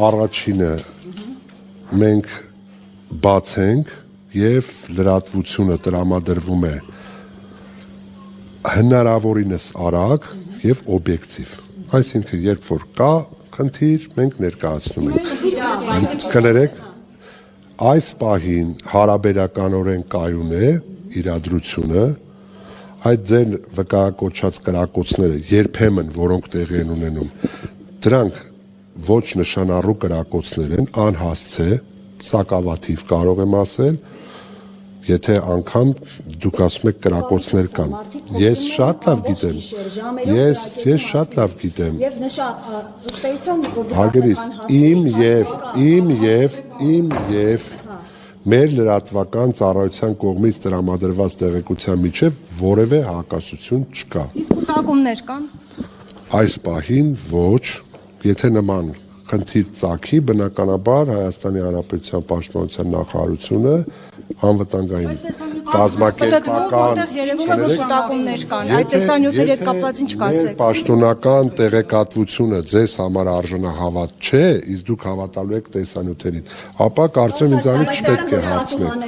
առաջինը մենք բաց ենք եւ լրատվությունը տրամադրվում է հնարավորինս արագ եւ օբյեկտիվ։ Այսինքն, երբ որ կա խնդիր, մենք ներկայացնում ենք։ Կներեք, այս պահին հարաբերականորեն կայուն է իրադրությունը, այդ ձեր վկայակոչած կրակոցները երբեմն, որոնք տեղի են ունենում, դրանք ոչ նշանառու կրակոցներ են, անհասցե, սակավաթիվ կարող եմ ասել, եթե անգամ դուք ասում եք կրակոցներ կան։ Ես շատ լավ գիտեմ։ Ես շատ լավ գիտեմ։ Հարգելիս, իմ եւ մեր լրատվական ծառայության կողմից տրամադրված տեղեկության միջև որևէ հակասություն չկա։ Իսկ կուտակումներ կան։ Այս պահին ոչ, եթե նման խնդիր ծագի, բնականաբար Հայաստանի Հանրապետության Պաշտպանության նախարարությունը անվտանգային կազմակերպական կուտակումներ կան։ Այդ տեսանյութերի հետ կապված ինչ կասեք։ Պաշտոնական տեղեկատվությունը ձեզ համար արժանահավատ չէ, իսկ դուք հավատալու եք տեսանյութերին, ապա կարծում եմ ինձանից չպետք է հարցնեք։